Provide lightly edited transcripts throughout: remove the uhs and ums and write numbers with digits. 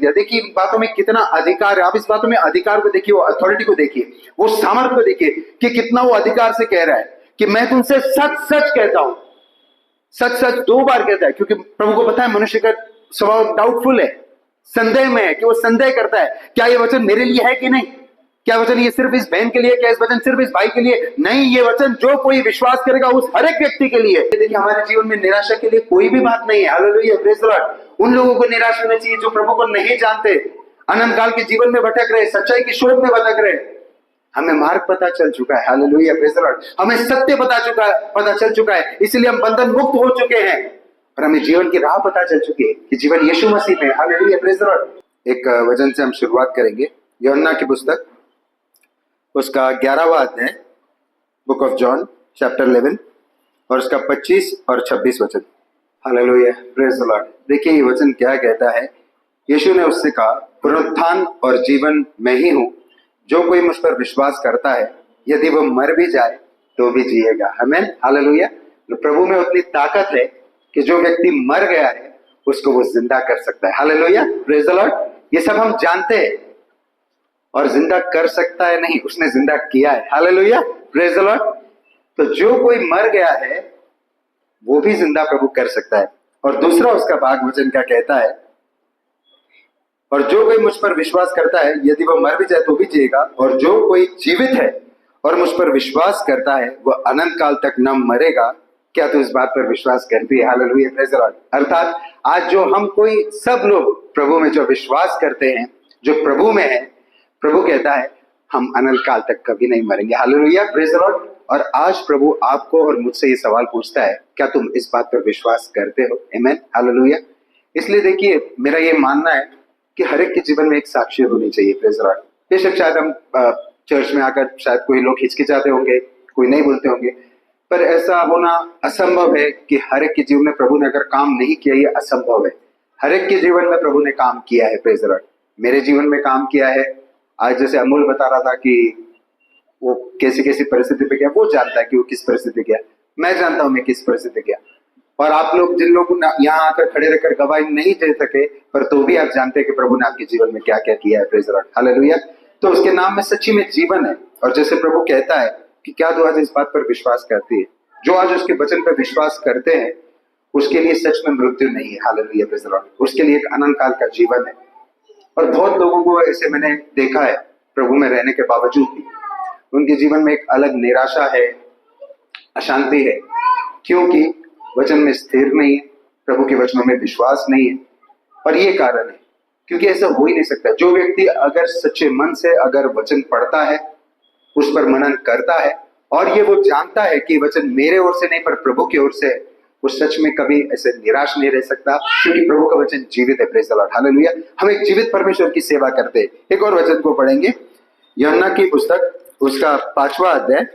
दिया। देखिए इन बातों में कितना अधिकार है, आप इस बातों में अधिकार को देखिए, वो अथॉरिटी को देखिए, वो सामर्थ्य को देखिए कि कितना वो अधिकार से कह रहा है कि मैं तुमसे सच सच कहता हूं। सच सच 2 बार कहता है, क्योंकि प्रभु को पता है मनुष्य का स्वभाव डाउटफुल है, संदेह में है, कि वो संदेह करता है क्या ये वचन मेरे लिए है कि नहीं, क्या वचन ये सिर्फ इस बहन के लिए, क्या इस वचन सिर्फ इस भाई के लिए, नहीं, ये वचन जो कोई विश्वास करेगा उस हर एक व्यक्ति के लिए। देखिए हमारे जीवन में निराशा के लिए कोई भी बात नहीं है। Hallelujah, praise the Lord. उन लोगों को निराश होना चाहिए जो प्रभु को नहीं जानते, अनंत काल के जीवन में भटक रहे, सच्चाई की शोध में भटक रहे। हमें मार्ग पता चल चुका है, हालेलुया, प्रेज द लॉर्ड। हमें सत्य पता चल चुका है, इसलिए हम बंधन मुक्त हो चुके हैं और हमें जीवन की राह पता चल चुकी है कि जीवन यीशु मसीह में, हालेलुया, प्रेज द लॉर्ड। एक वचन से हम शुरुआत करेंगे, यूहन्ना की पुस्तक उसका 11वां अध्याय, बुक ऑफ जॉन चैप्टर 11 और उसका 25 और 26 वचन। Hallelujah, praise the Lord. देखिए ये वचन क्या कहता है। यीशु ने उससे कहा, पुनरुत्थान और जीवन मैं ही हूं, जो कोई मुझ पर विश्वास करता है यदि वो मर भी जाए तो भी जिएगा। आमीन, हालेलुया। तो प्रभु में उतनी ताकत है कि जो व्यक्ति मर गया है उसको वो जिंदा कर सकता है। Hallelujah, praise the Lord. ये सब हम जानते हैं, और जिंदा कर सकता है नहीं, उसने जिंदा किया है। Hallelujah, praise the Lord. तो जो कोई मर गया है वो भी जिंदा प्रभु कर सकता है। और दूसरा उसका भाग वचन क्या कहता है, और जो कोई मुझ पर विश्वास करता है यदि वह मर भी जाए तो भी जिएगा, और जो कोई जीवित है और मुझ पर विश्वास करता है वह अनंत काल तक न मरेगा। क्या तू इस बात पर विश्वास करती है? Hallelujah, praise the Lord. अर्थात आज जो हम कोई सब लोग प्रभु में जो विश्वास करते हैं, जो प्रभु में है, प्रभु कहता है हम अनंत काल तक कभी नहीं मरेंगे। Hallelujah, praise the Lord. और आज प्रभु आपको और मुझसे ये सवाल पूछता है, क्या तुम इस बात पर विश्वास करते हो? आमीन, हालेलुया। इसलिए देखिए मेरा ये मानना है कि हर एक के जीवन में एक साक्षी होनी चाहिए, प्रेज द लॉर्ड। बेशक शायद हम चर्च में आकर शायद कोई लोग हिचकिचाते होंगे, कोई नहीं बोलते होंगे, पर ऐसा होना असंभव है कि हर एक के जीवन में प्रभु ने अगर काम नहीं किया, ये असंभव है। हर एक के जीवन में प्रभु ने काम किया है, प्रेज द लॉर्ड। मेरे जीवन में काम किया है। आज जैसे अमूल बता रहा था कि वो कैसी कैसी परिस्थिति पे गया, वो जानता है कि वो किस परिस्थिति गया, मैं जानता हूं मैं किस परिस्थिति गया। और आप लोग जिन लोगों ने यहाँ आकर खड़े रहकर गवाही नहीं दे सके, पर तो भी आप जानते हैं कि प्रभु ने आपके जीवन में क्या क्या किया है, प्रेज द लॉर्ड, हालेलुया। तो उसके नाम में सच्ची में जीवन है। और जैसे प्रभु कहता है कि क्या तू आज इस बात पर विश्वास करती है, जो आज उसके वचन पर विश्वास करते हैं उसके लिए सच में मृत्यु नहीं है, हालेलुया, प्रेज द लॉर्ड। उसके लिए एक अनंत काल का जीवन है। और बहुत लोगों को ऐसे मैंने देखा है, प्रभु में रहने के बावजूद भी उनके जीवन में एक अलग निराशा है, अशांति है, क्योंकि वचन में स्थिर नहीं है, प्रभु के वचनों में विश्वास नहीं है। और ये कारण है, क्योंकि ऐसा हो ही नहीं सकता। जो व्यक्ति अगर सच्चे मन से अगर वचन पढ़ता है, उस पर मनन करता है, और ये वो जानता है कि वचन मेरे ओर से नहीं पर प्रभु की ओर से है, वो सच में कभी ऐसे निराश नहीं रह सकता, क्योंकि प्रभु का वचन जीवित है, प्रेज द लॉर्ड, हालेलुया। हम एक जीवित परमेश्वर की सेवा करते हैं। एक और वचन को पढ़ेंगे, यूहन्ना की पुस्तक उसका 5वां अध्याय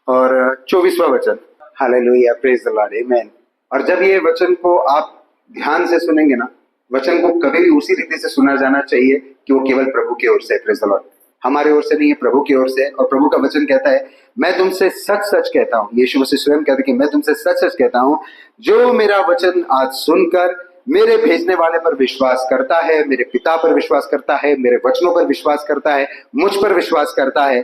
और 24वां वचन। हालेलुया, प्रेज द लॉर्ड, आमीन। और जब ये वचन को आप ध्यान से सुनेंगे ना, वचन को कभी भी उसी रीति से सुना जाना चाहिए कि वो केवल प्रभु की ओर से, प्रेज द लॉर्ड, हमारे ओर से नहीं है, प्रभु की ओर से। और प्रभु का वचन कहता है, मैं तुमसे सच सच कहता हूँ, यीशु मसीह स्वयं कहते हैं कि मैं तुमसे सच सच कहता हूँ, जो मेरा वचन आज सुनकर मेरे भेजने वाले पर विश्वास करता है, मेरे पिता पर विश्वास करता है, मेरे वचनों पर विश्वास करता है, मुझ पर विश्वास करता है,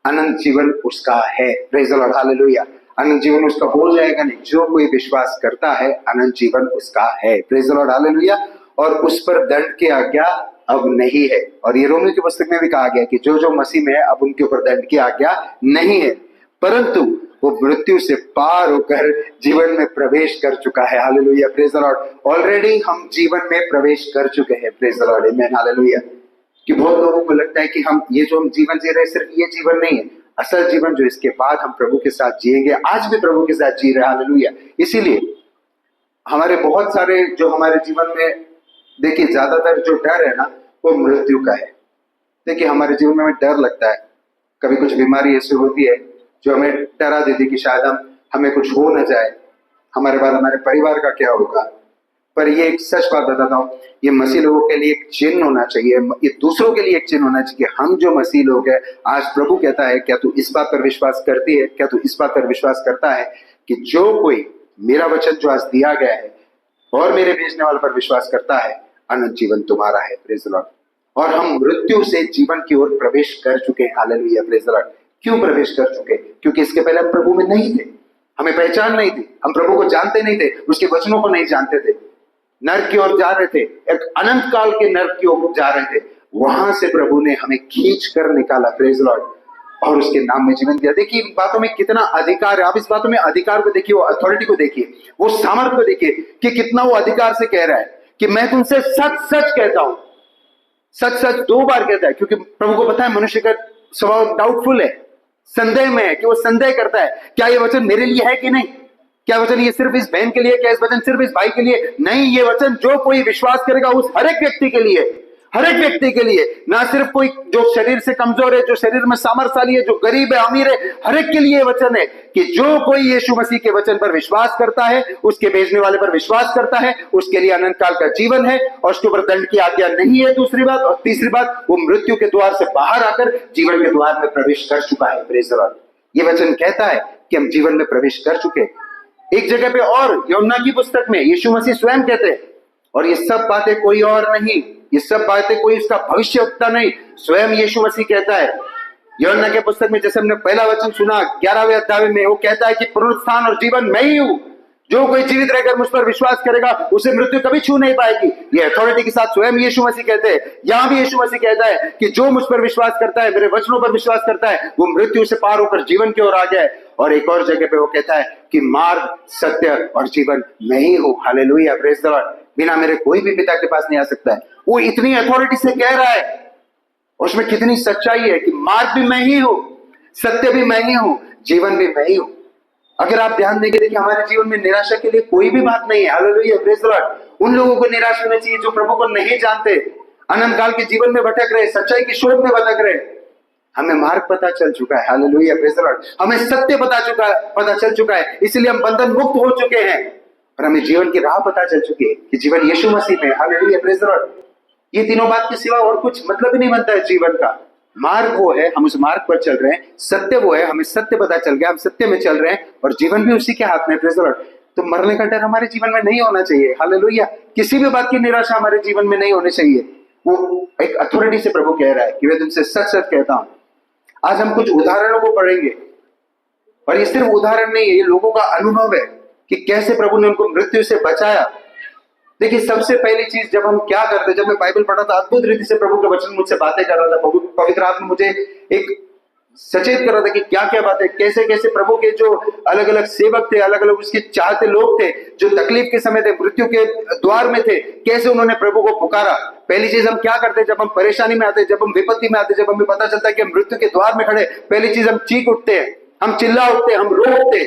अनंत जीवन उसका है, प्रेज द लॉर्ड, हालेलुया। अनंत जीवन उसका हो जाएगा नहीं, जो कोई विश्वास करता है अनंत जीवन उसका है, प्रेज द लॉर्ड, हालेलुया। और उस पर दंड की आज्ञा अब नहीं है। और ये रोमियो की पुस्तक में भी कहा गया कि जो जो मसीह में है अब उनके ऊपर दंड की आज्ञा नहीं है, परंतु वो मृत्यु से पार होकर जीवन में प्रवेश कर चुका है, hallelujah, praise the Lord. Already हम जीवन में प्रवेश कर चुके हैं, प्रेज द लॉर्ड, आमीन, हालेलुया। कि बहुत लोगों को लगता है कि हम ये जो हम जीवन जी रहे हैं सिर्फ ये जीवन नहीं है, असल जीवन जो इसके बाद हम प्रभु के साथ जिएंगे, आज भी प्रभु के साथ जी रहे हैं, हालेलुया। इसीलिए हमारे बहुत सारे जो हमारे जीवन में, देखिए ज्यादातर जो डर है ना वो मृत्यु का है। देखिए हमारे जीवन में हमें डर लगता है, कभी कुछ बीमारी ऐसी होती है जो हमें डरा देती कि शायद हमें कुछ हो न जाए, हमारे बाद हमारे परिवार का क्या होगा। पर ये एक सच बात बताता हूँ, ये मसीह लोगों के लिए एक चिन्ह होना चाहिए, ये दूसरों के लिए एक चिन्ह होना चाहिए कि हम जो मसीह लोग हैं, आज प्रभु कहता है क्या तू इस बात पर विश्वास करती है, क्या तू इस बात पर विश्वास करता है कि जो कोई मेरा वचन जो आज दिया गया है और मेरे भेजने वाले पर विश्वास करता है, अनंत जीवन तुम्हारा है। Praise the Lord. और हम मृत्यु से जीवन की ओर प्रवेश कर चुके हैं। Hallelujah, praise the Lord. क्यों प्रवेश कर चुके? क्योंकि इसके पहले हम प्रभु में नहीं थे, हमें पहचान नहीं थी, हम प्रभु को जानते नहीं थे, उसके वचनों को नहीं जानते थे, नरक की ओर जा रहे थे, एक अनंत काल के नरक की ओर जा रहे थे। वहां से प्रभु ने हमें खींच कर निकाला, प्रेज द लॉर्ड, और उसके नाम में जीवन दिया। देखिए इन बातों में कितना अधिकार है। आप इस बातों में अधिकार को देखिए, वो अथॉरिटी को देखिए, वो सामर्थ्य को देखिए कि कितना वो अधिकार से कह रहा है कि मैं तुमसे सच सच कहता हूं। सच सच 2 बार कहता है, क्योंकि प्रभु को पता है मनुष्य का स्वभाव डाउटफुल है, संदेह में है, कि वो संदेह करता है क्या ये वचन मेरे लिए है कि नहीं, क्या वचन ये सिर्फ इस बहन के लिए, क्या इस वचन सिर्फ इस भाई के लिए? नहीं, ये वचन जो कोई विश्वास करेगा उस हर एक व्यक्ति के लिए, हर एक व्यक्ति के लिए, ना सिर्फ कोई जो शरीर से कमजोर है, जो शरीर में सामर्थ्यशाली है, जो गरीब है, अमीर है, हर एक के लिए वचन है कि जो कोई यीशु मसीह के वचन पर विश्वास करता है, उसके भेजने वाले पर विश्वास करता है, उसके लिए अनंत काल का जीवन है और उसके ऊपर दंड की आज्ञा नहीं है। दूसरी बात, और तीसरी बात, वो मृत्यु के द्वार से बाहर आकर जीवन के द्वार में प्रवेश कर चुका है। Praise the Lord. ये वचन कहता है कि हम जीवन में प्रवेश कर चुके हैं। एक जगह पे और यूहन्ना की पुस्तक में यीशु मसीह स्वयं कहते हैं, और ये सब बातें कोई और नहीं, ये सब बातें कोई इसका भविष्यवक्ता नहीं, स्वयं यीशु मसीह कहता है यूहन्ना के पुस्तक में। जैसे हमने पहला वचन सुना 11वें अध्याय में, वो कहता है कि पुनरुत्थान और जीवन मैं ही हूं, जो कोई जीवित रहकर मुझ पर विश्वास करेगा उसे मृत्यु कभी छू नहीं पाएगी। ये अथॉरिटी के साथ स्वयं यीशु मसीह कहते हैं। यहां भी यीशु मसीह कहता है कि जो मुझ पर विश्वास करता है, मेरे वचनों पर विश्वास करता है, वो मृत्यु से पार होकर जीवन की ओर आ गया है। और एक और जगह पे वो कहता है कि मार्ग, सत्य और जीवन मैं ही हूं। Hallelujah, praise the Lord. बिना मेरे कोई भी पिता के पास नहीं आ सकता है। वो इतनी अथॉरिटी से कह रहा है, उसमें कितनी सच्चाई है कि मार्ग भी मैं ही हूं, सत्य भी मैं ही हूं, जीवन भी मैं ही हूं। अगर आप ध्यान देंगे, देखिए हमारे जीवन में निराशा के लिए कोई भी बात नहीं है। Hallelujah, praise the Lord. उन लोगों को निराश होना चाहिए जो प्रभु को नहीं जानते, अनंत काल के जीवन में भटक रहे, सच्चाई की शोध में भटक रहे। हमें मार्ग पता चल चुका है। Hallelujah, praise the Lord. हमें सत्य पता चल चुका है, इसलिए हम बंधन मुक्त हो चुके हैं और हमें जीवन की राह पता चल चुकी है कि जीवन यीशु मसीह में। Hallelujah, praise the Lord. ये तीनों बात के सिवा और कुछ मतलब ही नहीं बनता है जीवन का। मार्ग वो है, हम उस मार्ग पर चल रहे हैं, सत्य वो है, हमें सत्य पता चल गया, हम सत्य में चल रहे हैं, और जीवन भी उसी के हाथ में। Praise the Lord. तो मरने का डर हमारे जीवन में नहीं होना चाहिए। हालेलुया। किसी भी बात की निराशा हमारे जीवन में नहीं होनी चाहिए। वो एक अथॉरिटी से प्रभु कह रहा है कि मैं तुमसे सच सच कहता हूं। आज हम कुछ उदाहरणों को पढ़ेंगे, और ये सिर्फ उदाहरण नहीं है, ये लोगों का अनुभव है कि कैसे प्रभु ने उनको मृत्यु से बचाया। देखिए सबसे पहली चीज, जब हम क्या करते, जब मैं बाइबल पढ़ा था, अद्भुत रीति से प्रभु के वचन मुझसे बातें कर रहा था, पवित्र आत्मा मुझे एक सचेत कर रहा था कि क्या क्या बातें, कैसे कैसे प्रभु के जो अलग अलग सेवक थे, अलग अलग उसके चाहते लोग थे, जो तकलीफ के समय थे, मृत्यु के द्वार में थे, कैसे उन्होंने प्रभु को पुकारा। पहली चीज हम क्या करते, जब हम परेशानी में आते, जब हम विपत्ति में आते, जब हमें पता चलता है कि हम मृत्यु के द्वार में खड़े, पहली चीज हम चीख उठते हैं, हम चिल्ला उठते हैं, हम रो उठते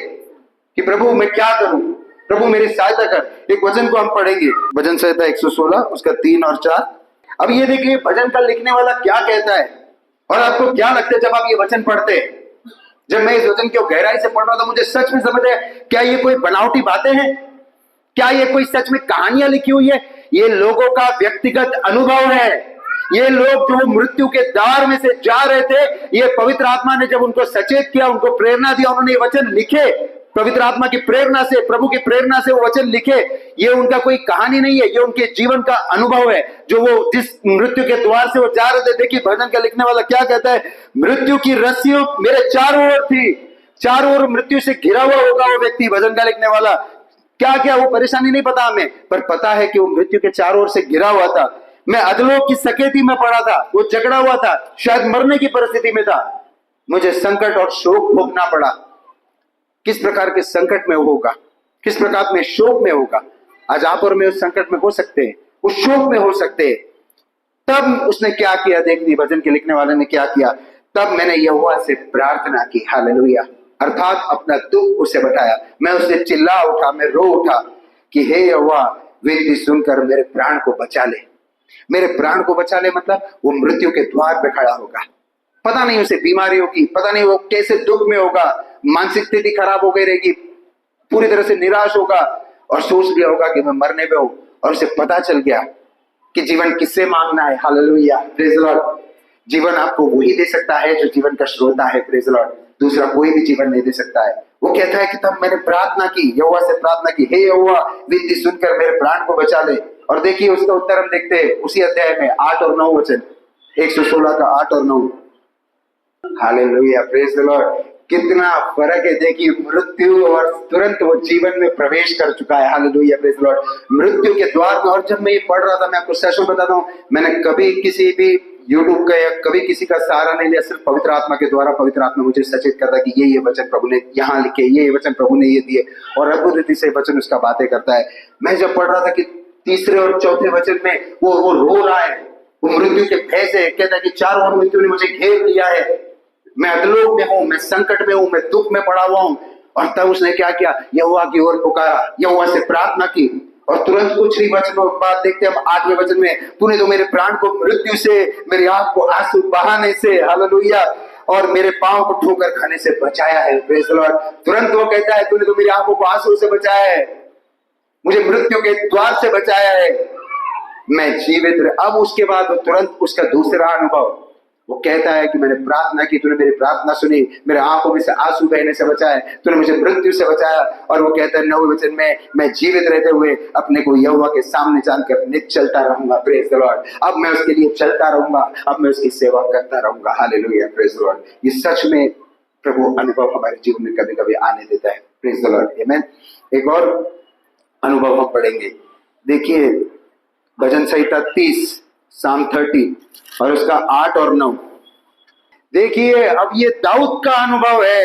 कि प्रभु मैं क्या करूं, प्रभु मेरी सहायता कर। एक वचन को हम पढ़ेंगे, भजन संहिता 116 उसका 3 और 4। अब ये देखिए भजन का लिखने वाला क्या कहता है, और आपको क्या लगता है जब आप ये वचन पढ़ते हैं? जब मैं इस वचन को गहराई से पढ़ रहा था, मुझे सच में समझ आया, क्या ये कोई बनावटी बातें हैं? क्या ये कोई सच में कहानियां लिखी हुई है? ये लोगों का व्यक्तिगत अनुभव है। ये लोग जो मृत्यु के द्वार में से जा रहे थे, ये पवित्र आत्मा ने जब उनको सचेत किया, उनको प्रेरणा दिया, उन्होंने ये वचन लिखे। पवित्र आत्मा की प्रेरणा से, प्रभु की प्रेरणा से वो वचन लिखे। ये उनका कोई कहानी नहीं है, ये उनके जीवन का अनुभव है, जो वो जिस मृत्यु के द्वार से वो जा रहे थे। देखिए भजन का लिखने वाला क्या कहता है, मृत्यु की रस्सियों मेरे चारों ओर थी। चारों ओर मृत्यु से घिरा हुआ होगा वो व्यक्ति, भजन का लिखने वाला। क्या क्या वो परेशानी नहीं पता हमें, पर पता है कि वो मृत्यु के चारों ओर से घिरा हुआ था। मैं अधलोक की सकेती में पड़ा था, वो जकड़ा हुआ था, शायद मरने की परिस्थिति में था। मुझे संकट और शोक भोगना पड़ा। किस प्रकार के संकट में होगा, किस प्रकार में शोक में होगा। आज आप और मैं उस संकट में हो सकते हैं, उस शोक में हो सकते हैं। तब उसने क्या किया, देखिए भजन के लिखने वाले ने क्या किया। तब मैंने यहोवा से प्रार्थना की। हालेलुया। अर्थात अपना दुख उसे बताया। मैं उससे चिल्ला उठा, मैं रो उठा कि हे यहोवा, विनती सुनकर मेरे प्राण को बचा ले। मेरे प्राण को बचा ले मतलब वो मृत्यु के द्वार पे खड़ा होगा। पता नहीं उसे बीमारी होगी, पता नहीं वो कैसे दुख में होगा, मानसिक स्थिति खराब हो गई रहेगी, पूरी तरह से निराश होगा और सोच लिया होगा कि मैं मरने पे हूं, और उसे पता चल गया कि जीवन किससे मांगना है। Hallelujah, praise the Lord. जीवन आपको वही दे सकता है जो जीवन का श्रोता है। Praise the Lord. दूसरा कोई भी जीवन नहीं दे सकता है। वो कहता है कि तब मैंने प्रार्थना की, यहोवा से प्रार्थना की, हे यहोवा विनती सुनकर मेरे प्राण को बचा ले। और देखिए उसका उत्तर हम देखते हैं उसी अध्याय में 8 और 9 वचन, 116 का 8 और 9। Hallelujah, praise the Lord. कितना फर्क है, देखिए मृत्यु और तुरंत वो जीवन में प्रवेश कर चुका है। Hallelujah, praise the Lord. मृत्यु के द्वार में, और जब मैं ये पढ़ रहा था, मैं आपको सच में बताता हूँ, मैंने कभी किसी भी यूट्यूब का या कभी किसी का सहारा नहीं लिया, सिर्फ पवित्र आत्मा के द्वारा पवित्र आत्मा मुझे सचेत करता कि ये वचन प्रभु ने यहाँ लिखे, ये वचन प्रभु ने ये दिए, और अद्भुत रीति से वचन उसका बातें करता है। मैं जब पढ़ रहा था कि तीसरे और चौथे वचन में वो रो रहा है, वो मृत्यु के भय से कहता है कि चारों ओर मृत्यु ने मुझे घेर लिया है, मैं अधलोक में हूं, मैं संकट में हूं, मैं दुख में पड़ा हुआ हूं। और तब उसने क्या किया, यहोवा की ओर पुकारा, यहोवा से प्रार्थना की, और तुरंत कुछ ही वचनों बाद देखते हैं हम 8वें वचन में, तूने तो मेरे प्राण को मृत्यु से, मेरी आंख को आंसू बहाने से, हालेलुया, और मेरे पांव को ठोकर खाने से बचाया है। Praise the Lord. तुरंत वो कहता है, तूने तो मेरी आंखों को आंसू से बचाया है, मुझे मृत्यु के द्वार से बचाया है, मैं जीवित रह। अब उसके बाद तुरंत उसका दूसरा अनुभव, वो कहता है कि मैंने प्रार्थना की, तूने मेरी प्रार्थना सुनी, मेरे आंखों में से आंसू बहने से बचाया, तूने मुझे मृत्यु से बचाया। और वो कहता है 9वें वचन में, मैं जीवित रहते हुए अपने को यहोवा के सामने जानकर नित्य चलता रहूंगा। Praise the Lord. अब मैं उसके लिए चलता रहूंगा, अब मैं उसकी सेवा करता रहूंगा। Hallelujah, praise the Lord. ये सच में प्रभु अनुभव हमारे जीवन में कभी कभी आने देता है। प्रेज द लॉर्ड, आमेन। एक और अनुभव हम पढ़ेंगे, देखिए भजन संहिता 30 साम 30 और उसका 8 और 9। देखिए अब ये दाऊद का अनुभव है,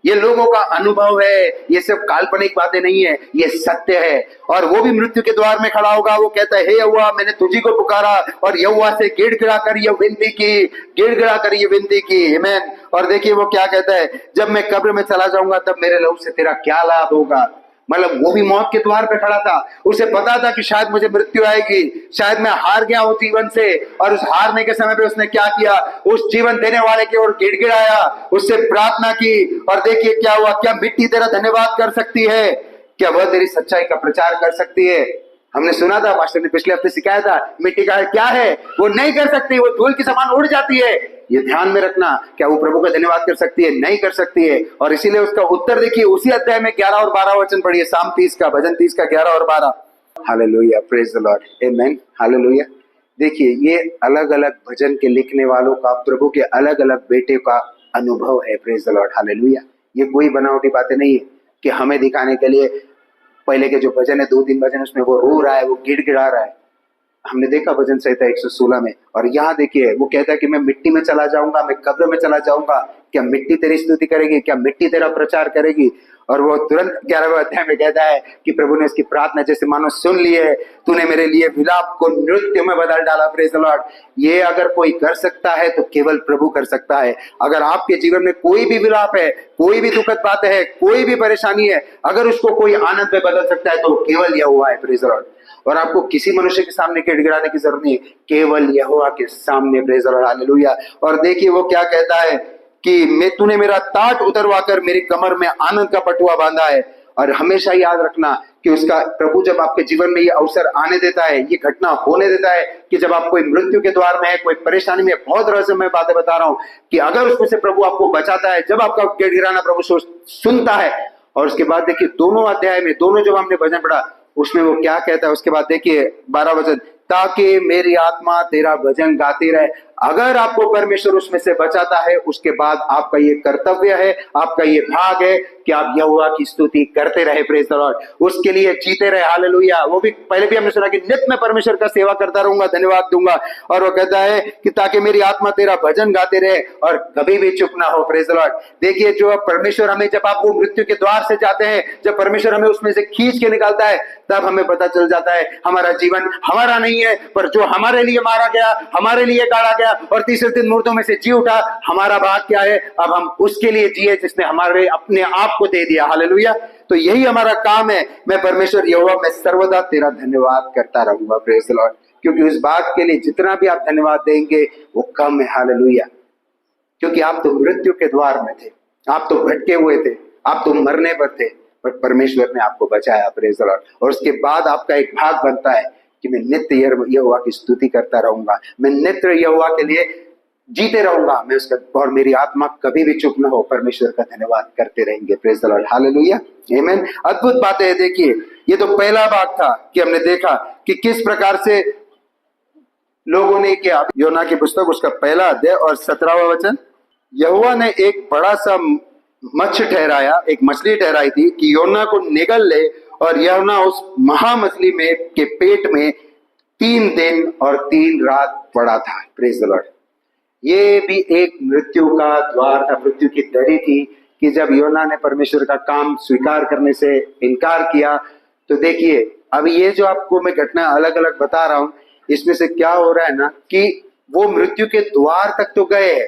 ये लोगों का अनुभव है, ये सब काल्पनिक बातें नहीं है, ये सत्य है। और वो भी मृत्यु के द्वार में खड़ा होगा, वो कहता है, हे यहोवा मैंने तुझी को पुकारा और यहोवा से गिड़गिड़ा कर ये विनती की, गिड़गिड़ा कर ये विनती की, आमीन। और देखिए वो क्या कहता है, जब मैं कब्र में चला जाऊंगा तब मेरे लहू से तेरा क्या लाभ होगा। मतलब वो भी मौत के द्वार पे खड़ा था, उसे पता था कि शायद मुझे मृत्यु आएगी, शायद मैं हार गया हूं जीवन से। और उस हारने के समय पे उसने क्या किया, उस जीवन देने वाले की ओर गिड़गिड़ाया, उससे प्रार्थना की। और देखिए क्या हुआ, क्या मिट्टी तेरा धन्यवाद कर सकती है, क्या वह तेरी सच्चाई का प्रचार कर सकती है। हमने सुना था, मास्टर ने पिछले हफ्ते सिखाया था, मिट्टी का क्या है, वो नहीं कर सकती, वो धूल की समान उड़ जाती है। ये ध्यान में रखना, क्या वो प्रभु का धन्यवाद कर सकती है, नहीं कर सकती है। और इसीलिए उसका उत्तर देखिए उसी अध्याय में 11 और 12 वचन पढ़िए, साम 30 का, भजन 30 का 11 और 12। Hallelujah, praise the Lord, amen, hallelujah. देखिए ये अलग अलग भजन के लिखने वालों का, प्रभु के अलग अलग बेटे का अनुभव है। Praise the Lord, hallelujah. ये कोई बनावटी बातें नहीं है कि हमें दिखाने के लिए। पहले के जो भजन है, 2-3 भजन, उसमें वो रो रहा है, वो गिड़गिड़ा रहा है, हमने देखा भजन संहिता 116 में। और यहाँ देखिए वो कहता है कि मैं मिट्टी में चला जाऊंगा, मैं कब्र में चला जाऊंगा, क्या मिट्टी तेरी स्तुति करेगी, क्या मिट्टी तेरा प्रचार करेगी। और वो तुरंत 11वें अध्याय में कहता है कि प्रभु ने उसकी प्रार्थना जैसे मानो सुन ली है, तूने मेरे लिए विलाप को नृत्य में बदल डाला। Praise the Lord. ये अगर कोई कर सकता है तो केवल प्रभु कर सकता है। अगर आपके जीवन में कोई भी विलाप है, कोई भी दुखद बात है, कोई भी परेशानी है, अगर उसको कोई आनंद में बदल सकता है तो केवल यह हुआ है। Praise the Lord. और आपको किसी मनुष्य के सामने गिड़गिड़ाने की जरूरत नहीं, केवल यहोवा के सामने। Praise the Lord, hallelujah. और देखिए वो क्या कहता है कि मैं, तूने मेरा ताट उतरवा कर मेरी कमर में आनंद का पटुआ बांधा है। और हमेशा याद रखना कि उसका प्रभु जब आपके जीवन में ये अवसर आने देता है, ये घटना होने देता है कि जब आप कोई मृत्यु के द्वार में है, कोई परेशानी में, बहुत रहस्यमय बातें बता रहा हूं, कि अगर उसमें से प्रभु आपको बचाता है, जब आपका गिड़गिड़ाना प्रभु सुनता है। और उसके बाद देखिए दोनों अध्याय में, दोनों जब हमने भजन पढ़ा उसमें वो क्या कहता है, उसके बाद देखिए 12 वचन, ताकि मेरी आत्मा तेरा भजन गाती रहे। अगर आपको परमेश्वर उसमें से बचाता है, उसके बाद आपका ये कर्तव्य है, आपका ये भाग है कि आप यहोवा की स्तुति करते रहे। Praise the Lord. उसके लिए जीते रहे। हालेलुया। वो भी पहले भी हमने सुना कि नित्य मैं परमेश्वर का सेवा करता रहूंगा, धन्यवाद दूंगा। और वो कहता है कि ताकि मेरी आत्मा तेरा भजन गाते रहे और कभी भी चुप ना हो। Praise the Lord. देखिए जो परमेश्वर हमें, जब आप वो मृत्यु के द्वार से जाते हैं, जब परमेश्वर हमें उसमें से खींच के निकालता है, तब हमें पता चल जाता है हमारा जीवन हमारा नहीं है, पर जो हमारे लिए मारा गया, हमारे लिए गाड़ा गया और तीसरे दिन मुर्दों में से जी उठा, हमारा भाग क्या है, अब हम उसके लिए जिए जिसने हमारे अपने आप को दे दिया। हालेलुया। तो यही हमारा काम है। मैं परमेश्वर यहोवा, मैं सर्वदा तेरा धन्यवाद करता रहूंगा। Praise the Lord. क्योंकि उस बात के लिए जितना भी आप धन्यवाद देंगे वो कम है। हालेलुया। क्योंकि आप तो मृत्यु के द्वार में थे, आप तो भटके हुए थे, आप तो मरने पर थे, बट परमेश्वर ने आपको बचाया। Praise the Lord. और उसके बाद आपका एक भाग बनता है कि मैं नित्य यहोवा की स्तुति करता रहूंगा, मैं नित्य यहोवा के लिए जीते रहूंगा मैं उसका, और मेरी आत्मा कभी भी चुप न हो, परमेश्वर का धन्यवाद करते रहेंगे। प्रेज द लॉर्ड, हालेलुया, आमेन। अद्भुत बात है। देखिए, ये तो पहला भाग था कि हमने देखा कि किस प्रकार से लोगों ने क्या, योना की पुस्तक उसका पहला अध्याय और 17वां वचन, यहोवा ने एक बड़ा सा मत्स्य ठहराया, एक मछली ठहराई थी कि योना को निगल ले, और योना उस महामछली में के पेट में 3 दिन और 3 रात पड़ा था। Praise the Lord. ये भी एक मृत्यु का द्वार था, मृत्यु की दरी थी कि जब योना ने परमेश्वर का काम स्वीकार करने से इनकार किया। तो देखिए, अब ये जो आपको मैं घटना अलग अलग बता रहा हूं, इसमें से क्या हो रहा है ना कि वो मृत्यु के द्वार तक तो गए हैं,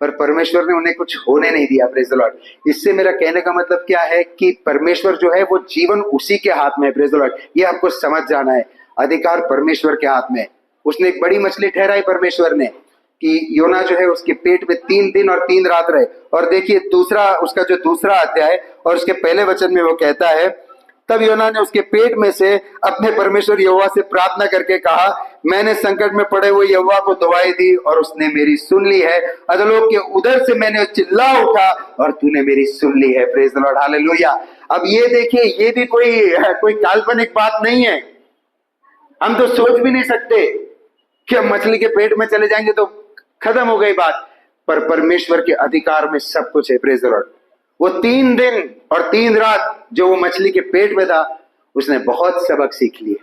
पर परमेश्वर ने उन्हें कुछ होने नहीं दिया। Praise the Lord. इससे मेरा कहने का मतलब क्या है कि परमेश्वर जो है वो जीवन उसी के हाथ में है। Praise the Lord. ये आपको समझ जाना है, अधिकार परमेश्वर के हाथ में। उसने एक बड़ी मछली ठहराई परमेश्वर ने कि योना जो है उसके पेट में 3 दिन और 3 रात रहे। और देखिए दूसरा, उसका जो दूसरा अध्याय और उसके पहले वचन में वो कहता है, तब योना ने उसके पेट में से अपने परमेश्वर यहोवा से प्रार्थना करके कहा, मैंने संकट में पड़े हुए यहोवा को दुआई दी और उसने मेरी सुन ली है। अधोलोक के उधर से मैंने चिल्ला उठा और तूने मेरी सुन ली है। Praise the Lord, hallelujah. अब ये देखिए, ये भी कोई काल्पनिक बात नहीं है। हम तो सोच भी नहीं सकते कि हम मछली के पेट में चले जाएंगे तो खत्म हो गई बात, पर परमेश्वर के अधिकार में सब कुछ है। Praise the Lord. वो 3 दिन और 3 रात जो वो मछली के पेट में था, उसने बहुत सबक सीख लिए,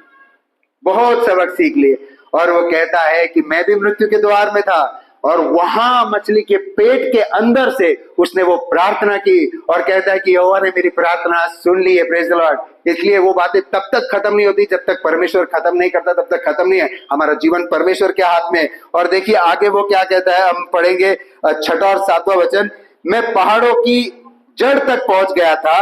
बहुत सबक सीख लिए। और वो कहता है कि मैं भी मृत्यु के द्वार में था, और वहां मछली के पेट के अंदर से उसने वो प्रार्थना की, और कहता है कि यहोवा ने मेरी प्रार्थना सुन ली है। Praise the Lord. इसलिए वो बातें तब तक खत्म नहीं होती जब तक परमेश्वर खत्म नहीं करता, तब तक खत्म नहीं है। हमारा जीवन परमेश्वर के हाथ में। और देखिए आगे वो क्या कहता है, हम पढ़ेंगे 6वां और 7वां वचन, मैं पहाड़ों की जड़ तक पहुंच गया था,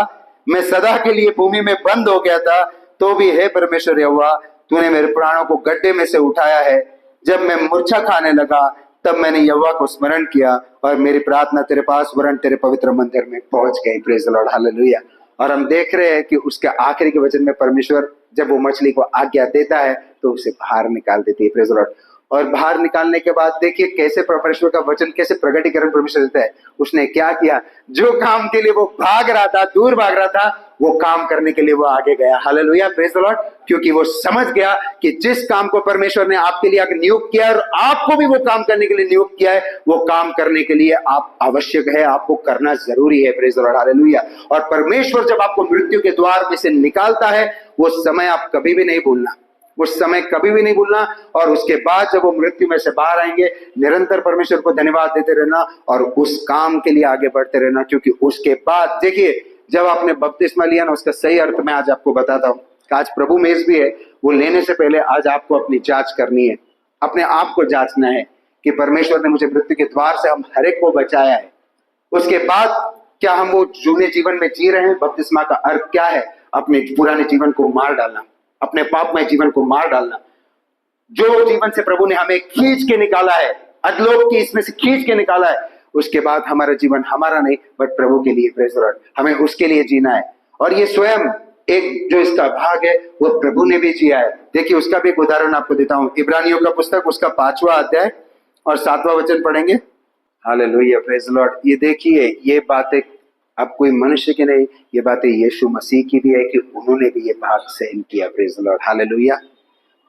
मैं सदा के लिए भूमि में बंद हो गया था, तो भी हे परमेश्वर यहोवा, तूने मेरे प्राणों को गड्ढे में से उठाया है। जब मैं मूर्छा खाने लगा तब मैंने यहोवा को स्मरण किया, और मेरी प्रार्थना तेरे पास वरन तेरे पवित्र मंदिर में पहुंच गई। Praise the Lord, hallelujah. और हम देख रहे हैं कि उसके आखिरी के वचन में परमेश्वर जब वो मछली को आज्ञा देता है तो उसे बाहर निकाल देती है। Praise the Lord. और बाहर निकालने के बाद देखिए कैसे परमेश्वर का वचन, कैसे प्रगटीकरण परमेश्वर देता है। उसने क्या किया, जो काम के लिए वो भाग रहा था, दूर भाग रहा था, वो काम करने के लिए वो आगे गया। Hallelujah, praise the Lord. क्योंकि वो समझ गया कि जिस काम को परमेश्वर ने आपके लिए नियुक्त किया है और आपको भी वो काम करने के लिए नियुक्त किया है, वो काम करने के लिए आप आवश्यक है, आपको करना जरूरी है। Praise the Lord, hallelujah. और परमेश्वर जब आपको मृत्यु के द्वार में से निकालता है, वो समय आप कभी भी नहीं भूलना, उस समय कभी भी नहीं भूलना। और उसके बाद जब वो मृत्यु में से बाहर आएंगे, निरंतर परमेश्वर को धन्यवाद देते रहना और उस काम के लिए आगे बढ़ते रहना। क्योंकि उसके बाद देखिए, जब आपने बपतिस्मा लिया ना, उसका सही अर्थ मैं आज आपको बताता हूँ। आज प्रभु मेज भी है, वो लेने से पहले आज आपको अपनी जांच करनी है, अपने आप को जांचना है कि परमेश्वर ने मुझे मृत्यु के द्वार से हम हर एक को बचाया है। उसके बाद क्या हम वो जूने जीवन में जी रहे हैं? बपतिस्मा का अर्थ क्या है? अपने पुराने जीवन को मार डालना, अपने पापमय जीवन को मार डालना। जो जीवन से प्रभु ने हमें खींच के निकाला है, अधलोक की इसमें से खींच के निकाला है, उसके बाद हमारा जीवन हमारा नहीं बट प्रभु के लिए, प्रेज द लॉर्ड, हमें उसके लिए जीना है। और ये स्वयं एक जो इसका भाग है वो प्रभु ने भी जिया है। देखिए उसका भी एक उदाहरण आपको देता हूं। इब्रानियों का पुस्तक उसका 5वां अध्याय और 7वां वचन पढ़ेंगे। Hallelujah, praise the Lord. ये देखिए, ये बातें अब कोई मनुष्य की नहीं, ये बातें यीशु मसीह की भी है कि उन्होंने भी ये भाग सहन किया। Praise the Lord, hallelujah.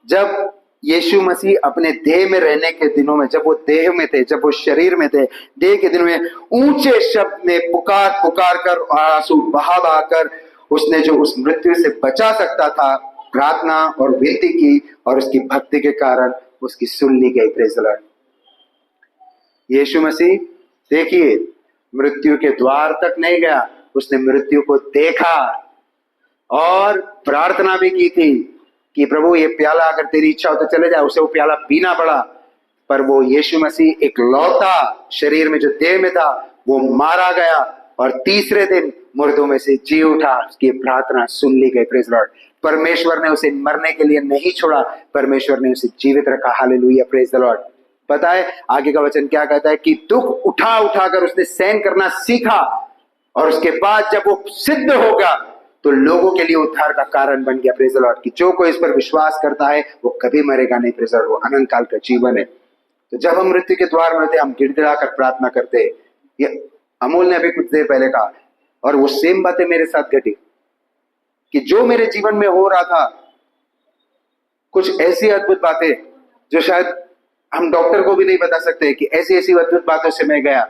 जब यीशु मसीह अपने देह में रहने के दिनों में, जब वो देह में थे, जब वो शरीर में थे, देह के दिनों में ऊंचे शब्द में पुकार पुकार कर, आंसू बहा बहा कर उसने जो उस मृत्यु से बचा सकता था, प्रार्थना और विनती की, और उसकी भक्ति के कारण उसकी सुन ली गई। Praise the Lord. Yeshu Masih देखिए मृत्यु के द्वार तक नहीं गया, उसने मृत्यु को देखा और प्रार्थना भी की थी कि प्रभु ये प्याला अगर तेरी इच्छा हो तो चले जाए, उसे वो प्याला पीना पड़ा। पर वो यीशु मसीह एक लौता शरीर में जो देह में था वो मारा गया और तीसरे दिन मुर्दों में से जी उठा, उसकी प्रार्थना सुन ली गई। Praise Lord. परमेश्वर ने उसे मरने के लिए नहीं छोड़ा, परमेश्वर ने उसे जीवित रखा। Hallelujah, praise the Lord. पता है आगे का वचन क्या कहता है कि दुख उठा उठाकर उसने सहन करना सीखा, और उसके बाद जब वो सिद्ध होगा तो लोगों के लिए उद्धार का कारण बन गया। Praise the Lord. कि जो कोई इस पर विश्वास करता है वो कभी मरेगा नहीं। Praise the Lord. वो अनंत काल का जीवन है। तो जब हम मृत्यु के द्वार में होते हम गिड़गिड़ा कर प्रार्थना करते। ये अमोल ने अभी कुछ देर पहले कहा, और वो सेम बातें मेरे साथ घटी कि जो मेरे जीवन में हो रहा था, कुछ ऐसी अद्भुत बातें जो शायद हम डॉक्टर को भी नहीं बता सकते, कि ऐसी ऐसी अद्भुत बातों से मैं गया।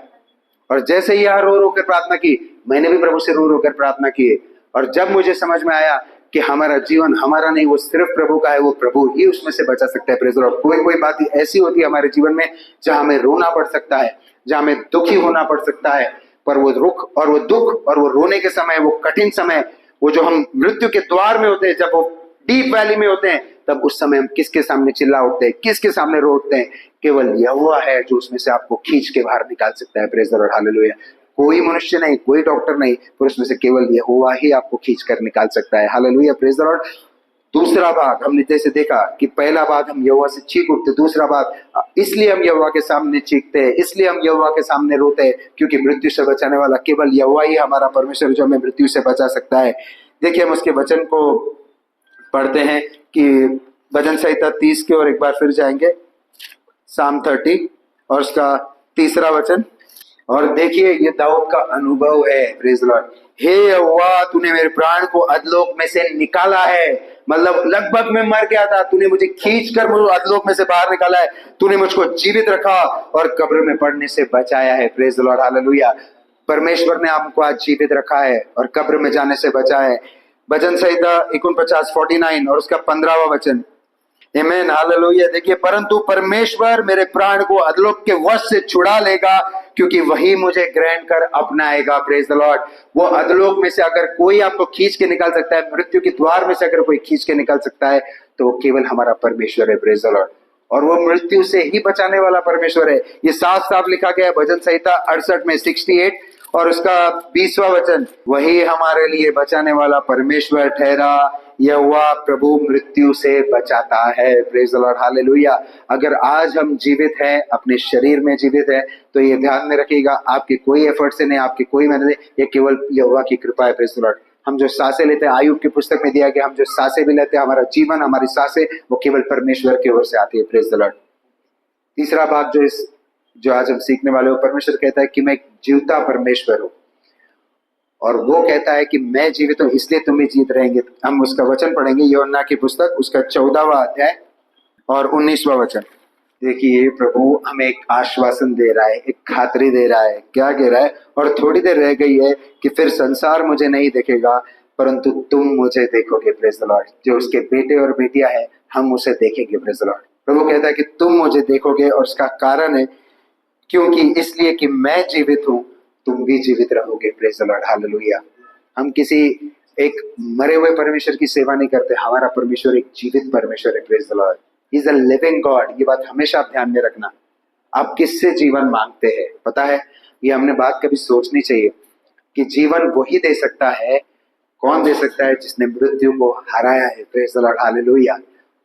और जैसे ही यहाँ रो रो कर प्रार्थना की, मैंने भी प्रभु से रो रो कर प्रार्थना की। और जब मुझे समझ में आया कि हमारा जीवन हमारा नहीं, वो सिर्फ प्रभु का है, वो प्रभु ही उसमें से बचा सकता है। Praise the Lord. कोई कोई बात ऐसी होती है हमारे जीवन में जहां हमें रोना पड़ सकता है, जहां हमें दुखी होना पड़ सकता है, पर वो रुख और वो दुख और वो रोने के समय, वो कठिन समय, वो जो हम मृत्यु के द्वार में होते हैं, जब वो डीप वैली में होते हैं, तब उस समय हम किसके सामने चिल्ला उठते हैं, किसके सामने रो उठते हैं? केवल यहोवा है जो उसमें से आपको खींच के बाहर निकाल सकता है। Praise the Lord, hallelujah. कोई मनुष्य नहीं, कोई डॉक्टर नहीं, पर उसमें से केवल यहोवा ही आपको खींच कर निकाल सकता है। Hallelujah, praise the Lord. दूसरा भाग हमने जैसे देखा कि पहला भाग हम यहोवा से चीख उठते, दूसरा भाग इसलिए हम यहोवा के सामने चीखते हैं, इसलिए हम यहोवा के सामने रोते हैं, क्योंकि मृत्यु से बचाने वाला केवल यहोवा ही हमारा परमेश्वर, जो हमें मृत्यु से बचा सकता है। देखिए, हम उसके वचन को पढ़ते हैं कि भजन संहिता 30 की ओर एक बार फिर जाएंगे, साम 30 और उसका 3रा वचन। और देखिए, ये दाऊद का अनुभव है। Praise the Lord. हे यहोवा, तूने मेरे प्राण को अधलोक में से निकाला है। मतलब लगभग मैं मर गया था, तूने मुझे खींच कर अधलोक में से बाहर निकाला है। तूने मुझको जीवित रखा और कब्र में पड़ने से बचाया है। Praise the Lord, hallelujah. परमेश्वर ने आपको आज जीवित रखा है और कब्र में जाने से बचाया है। भजन संहिता 49 और उसका 15वां वचन। आमीन, हालेलुया। देखिए, परंतु परमेश्वर मेरे प्राण को अधलोक के वश से छुड़ा लेगा, क्योंकि वही मुझे ग्रहण कर अपनाएगा। Praise the Lord. वो अधलोक में से अगर कोई आपको खींच के निकाल सकता है, मृत्यु के द्वार में से अगर कोई खींच के निकाल सकता है, तो वो केवल हमारा परमेश्वर है। Praise the Lord. और वो मृत्यु से ही बचाने वाला परमेश्वर है। ये साफ साफ लिखा गया है भजन संहिता 68 में 68 और उसका 20वां वचन। वही हमारे लिए बचाने वाला परमेश्वर ठहरा, यहोवा प्रभु मृत्यु से बचाता है। Praise the Lord, hallelujah. अगर आज हम जीवित हैं, अपने शरीर में जीवित हैं, तो ये ध्यान में रखिएगा, आपके कोई एफर्ट से नहीं, आपकी कोई मेहनत नहीं, ये केवल यहोवा की कृपा है। Praise the Lord. हम जो सांसें लेते हैं, आयुब की पुस्तक में दिया गया, हम जो सांसें भी लेते हैं, हमारा जीवन, हमारी सांसें, वो केवल परमेश्वर की ओर से आती है। Praise the Lord. तीसरा भाग जो आज हम सीखने वाले हो, परमेश्वर कहता है कि मैं जीवता परमेश्वर हूं, और वो कहता है कि मैं जीवित हूं, इसलिए तुम भी जीवित रहेंगे। हम उसका वचन पढ़ेंगे, यूहन्ना की पुस्तक, उसका 14वां अध्याय और 19वां वचन। देखिए, प्रभु हमें एक आश्वासन दे रहा है, एक खातरी दे रहा है। क्या कह रहा है? और थोड़ी देर रह गई है कि फिर संसार मुझे नहीं देखेगा, परंतु तुम मुझे देखोगे। Praise the Lord. जो उसके बेटे और बेटियां हैं, हम उसे देखेंगे। Praise the Lord. प्रभु कहता है कि तुम मुझे देखोगे, और उसका कारण है क्योंकि इसलिए कि मैं जीवित हूं, तुम भी जीवित रहोगे। Praise the Lord, hallelujah. हम किसी एक मरे हुए परमेश्वर की सेवा नहीं करते, हमारा परमेश्वर एक जीवित परमेश्वर है। Praise the Lord. Is a living God. ये बात हमेशा आप ध्यान में रखना। आप किससे जीवन मांगते हैं, पता है? ये हमने बात कभी सोचनी चाहिए कि जीवन वही दे सकता है। कौन दे सकता है? जिसने मृत्यु को हराया है। Praise the Lord, hallelujah.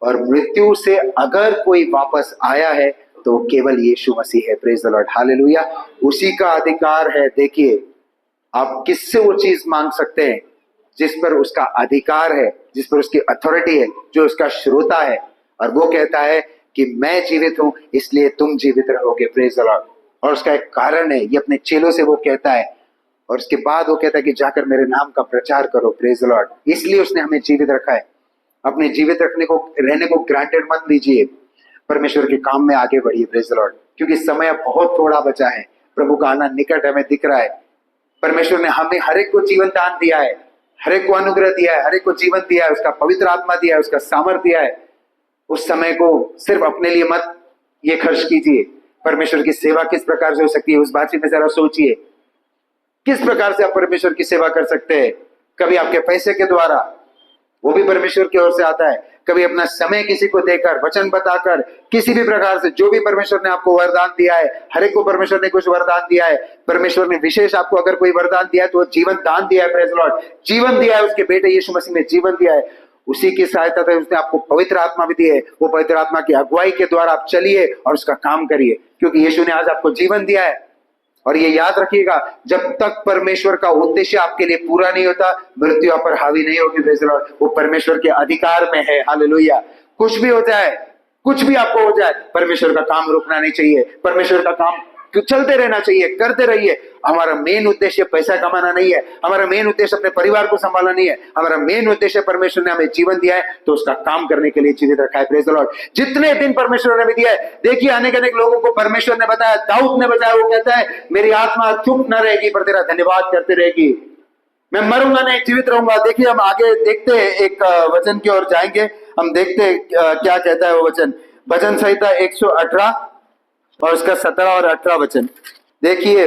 और मृत्यु से अगर कोई वापस आया है, तो केवल यीशु मसीह है। Praise the Lord, hallelujah. उसी का अधिकार है। देखिए, आप किससे वो चीज मांग सकते हैं जिस पर उसका अधिकार है, जिस पर उसकी अथॉरिटी है, जो उसका श्रोता है। और वो कहता है कि मैं जीवित हूं, इसलिए तुम जीवित रहोगे। Praise the Lord. और उसका एक कारण है, ये अपने चेलों से वो कहता है, और उसके बाद वो कहता है कि जाकर मेरे नाम का प्रचार करो। Praise the Lord. इसलिए उसने हमें जीवित रखा है। अपने जीवित रहने को ग्रांटेड मत लीजिए। परमेश्वर के काम में आगे बढ़िए। Praise the Lord. क्योंकि समय बहुत थोड़ा बचा है, प्रभु का आना निकट हमें दिख रहा है। परमेश्वर ने हमें हर एक को जीवन दान दिया है, हर एक को अनुग्रह दिया है, हर एक को जीवन दिया है, उसका पवित्र आत्मा दिया है, उसका सामर्थ दिया है। उस समय को सिर्फ अपने लिए मत ये खर्च कीजिए। परमेश्वर की सेवा किस प्रकार से हो सकती है, उस बात में जरा सोचिए। किस प्रकार से आप परमेश्वर की सेवा कर सकते हैं? कभी आपके पैसे के द्वारा, वो भी परमेश्वर की ओर से आता है। कभी अपना समय किसी को देकर, वचन बताकर, किसी भी प्रकार से, जो भी परमेश्वर ने आपको वरदान दिया है, हर एक को परमेश्वर ने कुछ वरदान दिया है। परमेश्वर ने विशेष आपको अगर कोई वरदान दिया है, तो जीवन दान दिया है। Praise the Lord. जीवन दिया है, उसके बेटे यीशु मसीह में जीवन दिया है। उसी की सहायता से उसने आपको पवित्र आत्मा भी दी है। वो पवित्र आत्मा की अगुवाई के द्वारा आप चलिए और उसका काम करिए, क्योंकि यीशु ने आज आपको जीवन दिया है। और ये याद रखिएगा, जब तक परमेश्वर का उद्देश्य आपके लिए पूरा नहीं होता, मृत्यु आप पर हावी नहीं होगी। Praise the Lord. वो परमेश्वर के अधिकार में है। हालेलुया। कुछ भी हो जाए, कुछ भी आपको हो जाए, परमेश्वर का काम रुकना नहीं चाहिए, परमेश्वर का काम चलते रहना चाहिए, करते रहिए। हमारा मेन उद्देश्य पैसा कमाना नहीं है, हमारा मेन उद्देश्य अपने परिवार को संभालना नहीं है, हमारा मेन उद्देश्य परमेश्वर ने हमें जीवन दिया है तो उसका काम करने के लिए जीवित रखा है। Praise the Lord. जितने दिन परमेश्वर ने हमें दिया है, देखिए अनेक अनेक लोगों को परमेश्वर ने बताया, दाऊद ने बताया, वो कहता है मेरी आत्मा चुप न रहेगी पर तेरा धन्यवाद करते रहेगी, मैं मरूंगा नहीं, जीवित रहूंगा। देखिए हम आगे देखते हैं, एक वचन की ओर जाएंगे, हम देखते हैं क्या कहता है वो वचन। भजन संहिता 118 और उसका 17 और 18 वचन देखिए,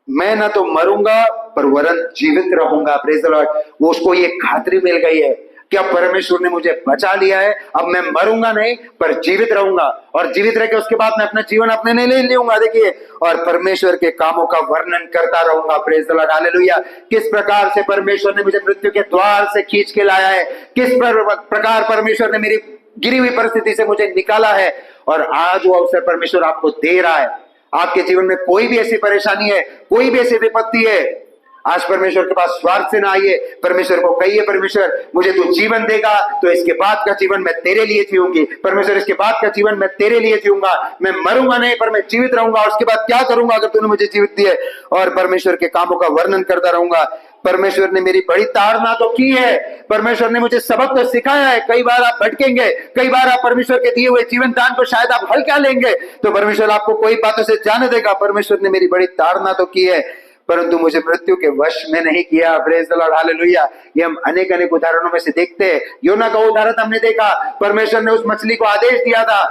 मैं ना तो मरूंगा पर वरन जीवित रहूंगा। Praise the Lord. वो उसको ये खातरी मिल गई है कि अब परमेश्वर ने मुझे बचा लिया है, अब मैं मरूंगा नहीं पर जीवित रहूंगा, और जीवित रह के उसके बाद मैं अपना जीवन अपने नहीं ले लूंगा। देखिए, और परमेश्वर के कामों का वर्णन करता रहूंगा। Praise the Lord, hallelujah. किस प्रकार से परमेश्वर ने मुझे मृत्यु के द्वार से खींच के लाया है, किस प्रकार परमेश्वर ने मेरी गिरी हुई परिस्थिति से मुझे निकाला है, और आज वो अवसर परमेश्वर आपको दे रहा है। आपके जीवन में कोई भी ऐसी परेशानी है, कोई भी ऐसी विपत्ति है, आज परमेश्वर के पास स्वार्थ से ना आइए, परमेश्वर को कहिए, परमेश्वर मुझे तू जीवन देगा तो इसके बाद का जीवन मैं तेरे लिए जीऊंगी। परमेश्वर इसके बाद का जीवन मैं तेरे लिए जीऊंगा, मैं मरूंगा नहीं पर मैं जीवित रहूंगा, और उसके बाद क्या करूंगा अगर तूने मुझे जीवित दिए, और परमेश्वर के कामों का वर्णन करता रहूंगा। परमेश्वर ने मेरी बड़ी ताड़ना तो की है, परमेश्वर ने मुझे सबक तो सिखाया है। कई बार आप भटकेंगे, कई बार आप परमेश्वर के दिए हुए जीवन दान को शायद आप हल्का लेंगे, तो परमेश्वर आपको कोई बातों से जाने देगा। परमेश्वर ने मेरी बड़ी ताड़ना तो की है परंतु मुझे मृत्यु के वश में नहीं किया। Praise the Lord, hallelujah. ये हम अनेक अनेक उदाहरणों में से देखते हैं। योना का उदाहरण हमने देखा, परमेश्वर ने उस मछली को आदेश दिया था,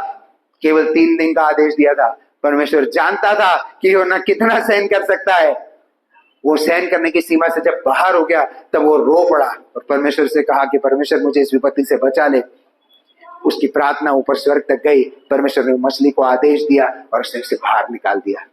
केवल 3 दिन का आदेश दिया था। परमेश्वर जानता था कि योना कितना सहन कर सकता है। वो सहन करने की सीमा से जब बाहर हो गया तब वो रो पड़ा और परमेश्वर से कहा कि परमेश्वर मुझे इस विपत्ति से बचा ले। उसकी प्रार्थना ऊपर स्वर्ग तक गई, परमेश्वर ने मछली को आदेश दिया और उसने उसे बाहर निकाल दिया।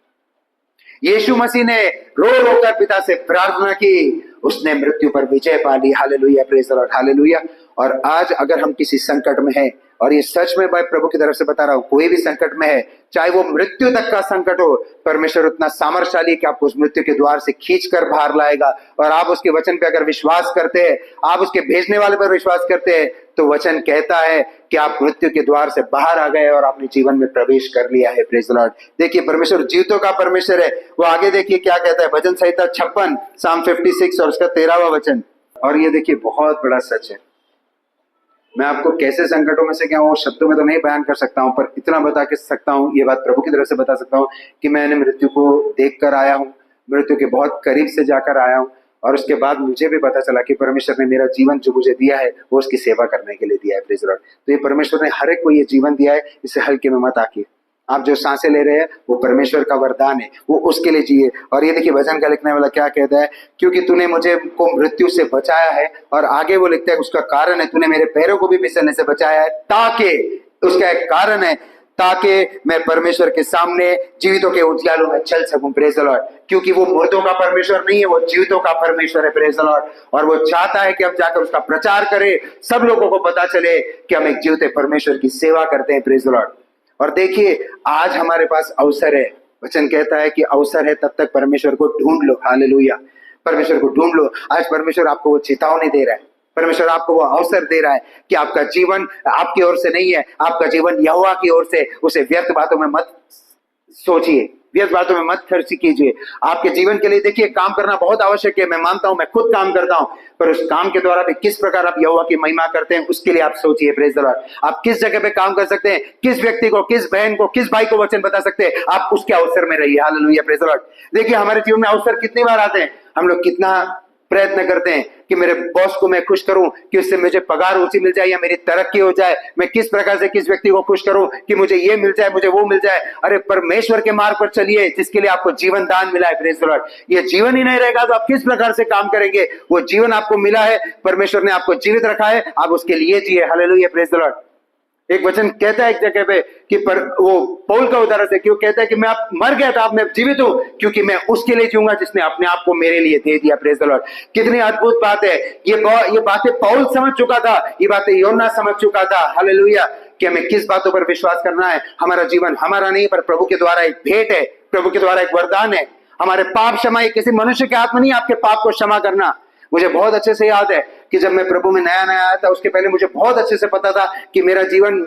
यीशु मसीह ने रो रो कर पिता से प्रार्थना की, उसने मृत्यु पर विजय पा ली। Hallelujah, praise the Lord, hallelujah. और आज अगर हम किसी संकट में हैं, और ये सच में मैं प्रभु की तरफ से बता रहा हूं, कोई भी संकट में है, चाहे वो मृत्यु तक का संकट हो, परमेश्वर उतना सामर्थ्यशाली है कि आपको उस मृत्यु के द्वार से खींचकर बाहर लाएगा। और आप उसके वचन पे अगर विश्वास करते हैं, आप उसके भेजने वाले पर विश्वास करते हैं, तो वचन कहता है कि आप मृत्यु के द्वार से बाहर आ गए और आपने जीवन में प्रवेश कर लिया है। Praise the Lord. देखिए, परमेश्वर जीवितों का परमेश्वर है। वो आगे देखिए क्या कहता है, भजन संहिता 56 साम 56 और उसका 13वां वचन। और ये देखिए बहुत बड़ा सच है। मैं आपको कैसे संकटों में से क्या हूँ शब्दों में तो नहीं बयान कर सकता हूँ, पर इतना बता के सकता हूँ, ये बात प्रभु की तरफ से बता सकता हूँ कि मैंने मृत्यु को देख कर आया हूँ, मृत्यु के बहुत करीब से जाकर आया हूँ, और उसके बाद मुझे भी पता चला कि परमेश्वर ने मेरा जीवन जो मुझे दिया है वो उसकी सेवा करने के लिए दिया है। Praise the Lord. तो ये परमेश्वर ने हर एक को ये जीवन दिया है, इसे हल्के में मत आकिए। आप जो सांसें ले रहे हैं वो परमेश्वर का वरदान है, वो उसके लिए जिए। और ये देखिए भजन का लिखने वाला क्या कहता है, क्योंकि तूने मुझे को मृत्यु से बचाया है, और आगे वो लिखता है उसका कारण है तूने मेरे पैरों को भी फिसलने से बचाया है, ताकि उसका एक कारण है ताकि मैं परमेश्वर के सामने जीवितों के उजियालों में चल सकूं। Praise the Lord. क्योंकि वो मुर्दों का परमेश्वर नहीं है, वो जीवितों का परमेश्वर है। Praise the Lord. और वो चाहता है कि हम जाकर उसका प्रचार करें, सब लोगों को पता चले कि हम एक जीवते परमेश्वर की सेवा करते हैं। Praise the Lord. और देखिए आज हमारे पास अवसर है, वचन कहता है कि अवसर है, तब तक परमेश्वर को ढूंढ लो। हालेलुया, परमेश्वर को ढूंढ लो। आज परमेश्वर आपको वो चेतावनी दे रहा है, परमेश्वर आपको वो अवसर दे रहा है कि आपका जीवन आपकी ओर से नहीं है, आपका जीवन यहोवा की ओर से। उसे व्यर्थ बातों में मत सोचिए, व्यर्थ बातों में मत खर्च कीजिए। आपके जीवन के लिए देखिए काम करना बहुत आवश्यक है, मैं मानता हूं, मैं खुद काम करता हूं, पर उस काम के द्वारा भी किस प्रकार आप यहोवा की महिमा करते हैं उसके लिए आप सोचिए। Praise the Lord. आप किस जगह पे काम कर सकते हैं, किस व्यक्ति को, किस बहन को, किस भाई को वचन बता सकते हैं, आप उसके अवसर में रहिए। Hallelujah, praise the Lord. देखिए हमारे जीवन में अवसर कितनी बार आते हैं, हम लोग कितना प्रयत्न करते हैं कि मेरे बॉस को मैं खुश करूं कि उससे मुझे पगार ऊंची मिल जाए या मेरी तरक्की हो जाए, मैं किस प्रकार से किस व्यक्ति को खुश करूं कि मुझे ये मिल जाए, मुझे वो मिल जाए। अरे परमेश्वर के मार्ग पर चलिए जिसके लिए आपको जीवन दान मिला है। Praise the Lord. ये जीवन ही नहीं रहेगा तो आप किस प्रकार से काम करेंगे। वो जीवन आपको मिला है, परमेश्वर ने आपको जीवित रखा है, आप उसके लिए जिए। Hallelujah, praise the Lord. एक वचन कहता है एक जगह पे कि वो पौल का उदाहरण से क्यों कहता है कि मैं आप मर गया था, अब मैं जीवित हूं क्योंकि मैं उसके लिए जीऊंगा जिसने अपने आप को मेरे लिए दे दिया। Praise the Lord. कितनी अद्भुत बात है। ये बातें पौल समझ चुका था, ये बातें योना समझ चुका था। हालेलुया। कि हमें किस बातों पर विश्वास करना है। हमारा जीवन हमारा नहीं पर प्रभु के द्वारा एक भेंट है, प्रभु के द्वारा एक वरदान है। हमारे पाप क्षमा किसी मनुष्य के हाथ में नहीं, आपके पाप को क्षमा करना। मुझे बहुत अच्छे से याद है कि जब मैं प्रभु में नया नया आया था, उसके पहले मुझे बहुत अच्छे से पता था कि मेरा जीवन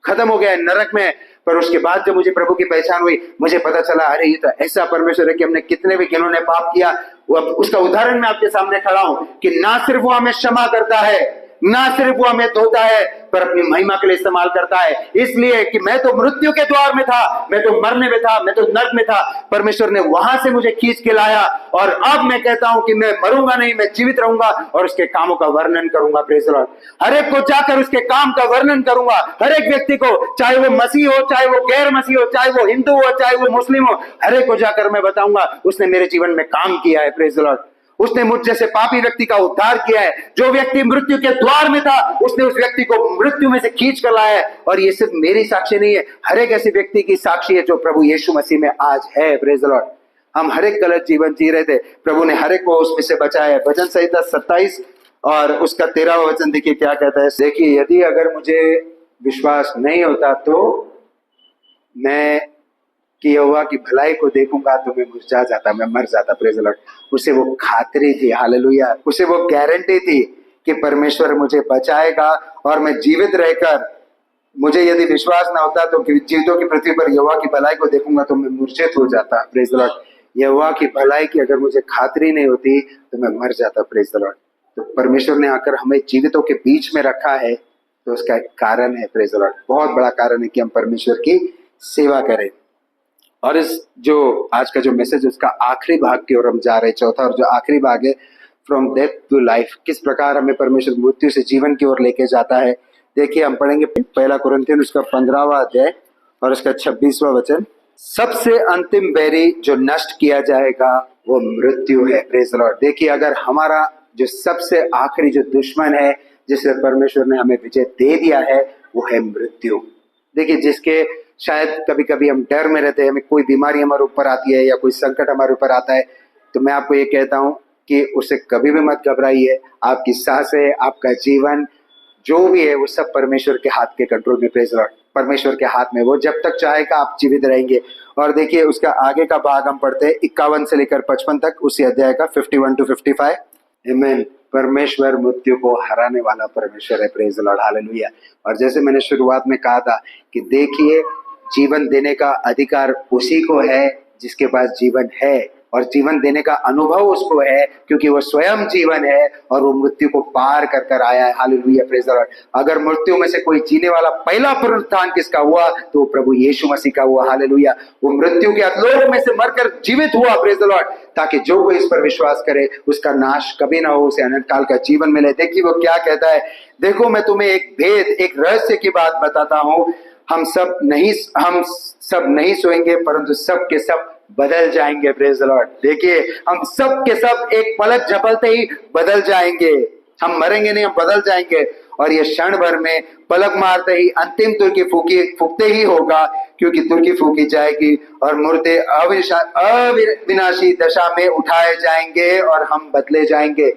खत्म हो गया है नरक में। पर उसके बाद जब मुझे प्रभु की पहचान हुई, मुझे पता चला अरे ये तो ऐसा परमेश्वर है कि हमने कितने भी जिन्होंने पाप किया, उसका उदाहरण मैं आपके सामने खड़ा हूं कि ना सिर्फ वो हमें क्षमा करता है, ना सिर्फ वो हमें धोता है, पर अपनी महिमा के लिए इस्तेमाल करता है। इसलिए कि मैं तो मृत्यु के द्वार में था, मैं तो मरने में था, मैं तो नर्क में था, परमेश्वर ने वहां से मुझे खींच के लाया और अब मैं कहता हूं कि मैं मरूंगा नहीं, मैं जीवित रहूंगा और उसके कामों का वर्णन करूंगा। Praise the Lord. हर एक को जाकर उसके काम का वर्णन करूंगा, हर एक व्यक्ति को, चाहे वो मसीह हो, चाहे वो गैर मसीह हो, चाहे वो हिंदू हो, चाहे वो मुस्लिम हो, हर एक को जाकर मैं बताऊंगा उसने मेरे जीवन में काम किया है। Praise the Lord. उसने मुझ जैसे पापी व्यक्ति का उद्धार किया है। जो व्यक्ति मृत्यु के द्वार में था, उसने उस व्यक्ति को मृत्यु में से खींच कर लाया है। और ये सिर्फ मेरी साक्षी नहीं है, हर एक ऐसे व्यक्ति की साक्षी है जो प्रभु यीशु मसीह में आज है। Praise the Lord. हम हर एक गलत जीवन जी रहे थे, प्रभु ने हर एक को उसमें से बचाया है। भजन संहिता 27 और उसका 13वां वचन देखिए क्या कहता है। देखिए, यदि अगर मुझे विश्वास नहीं होता तो मैं कि यहोवा की भलाई को देखूंगा तो मैं मुरझा जाता, मैं मर जाता। Praise the Lord. उसे वो खातरी थी, हालेलुया, उसे वो गारंटी थी कि परमेश्वर मुझे बचाएगा और मैं जीवित रहकर, मुझे यदि विश्वास ना होता तो जीवितों की पृथ्वी पर यहोवा की भलाई को देखूंगा तो मैं मूर्छित हो जाता। Praise the Lord. यहोवा की भलाई की अगर मुझे खातरी नहीं होती तो मैं मर जाता। Praise the Lord. तो परमेश्वर ने आकर हमें जीवितों के बीच में रखा है, तो उसका एक कारण है। Praise the Lord. बहुत बड़ा कारण है कि हम परमेश्वर की सेवा करें। और इस जो आज का जो मैसेज उसका आखिरी भाग की ओर हम जा रहे हैं, चौथा और जो आखिरी भाग है, फ्रॉम डेथ टू लाइफ, किस प्रकार हमें परमेश्वर मृत्यु से जीवन की ओर लेके जाता है। देखिए, हम पढ़ेंगे पहला कुरिन्थियन उसका 15वां अध्याय और उसका 26वां वचन। सबसे अंतिम बैरी जो नष्ट किया जाएगा वो मृत्यु है। Praise the Lord. देखिए, अगर हमारा जो सबसे आखिरी जो दुश्मन है जिसे परमेश्वर ने हमें विजय दे दिया है, वो है मृत्यु। देखिए, जिसके शायद कभी कभी हम डर में रहते हैं, हमें कोई बीमारी हमारे ऊपर आती है या कोई संकट हमारे ऊपर आता है, तो मैं आपको ये कहता हूं कि उसे कभी भी मत घबराइए। आपकी सांसें, आपका जीवन जो भी है वो सब परमेश्वर के हाथ के कंट्रोल में। Praise Lord. परमेश्वर के हाथ में, वो जब तक चाहेगा आप जीवित रहेंगे। और देखिए, उसका आगे का भाग हम पढ़ते हैं 51 से लेकर 55 तक, उसी अध्याय का 51 to 55। आमीन। परमेश्वर मृत्यु को हराने वाला परमेश्वर है। Praise the Lord. हालेलुया। और जैसे मैंने शुरुआत में कहा था कि देखिए, जीवन देने का अधिकार उसी को है जिसके पास जीवन है, और जीवन देने का अनुभव उसको है क्योंकि वो स्वयं जीवन है और वो मृत्यु को पार कर कर आया है। हालेलुया। Praise the Lord. अगर मृत्यु में से कोई जीने वाला पहला पुनरुत्थान किसका हुआ तो प्रभु यीशु मसीह का हुआ। हालेलुया। वो मृत्यु के अधलोक में से मरकर जीवित हुआ। Praise the Lord. ताकि जो कोई इस पर विश्वास करे उसका नाश कभी ना हो, उसे अनंत काल का जीवन मिले। देखिए वो क्या कहता है। देखो, मैं तुम्हें एक भेद, एक रहस्य की बात बताता हूं। हम सब नहीं सोएंगे, परंतु सब के सब बदल जाएंगे। Praise the Lord. देखिए, हम सब के सब एक पलक झपकते ही बदल जाएंगे। हम मरेंगे नहीं, हम बदल जाएंगे। और ये क्षण भर में, पलक मारते ही, अंतिम तुर्की फूकते ही होगा, क्योंकि तुर्की फूकी जाएगी और मुर्दे अविनाशी दशा में उठाए जाएंगे और हम बदले जाएंगे।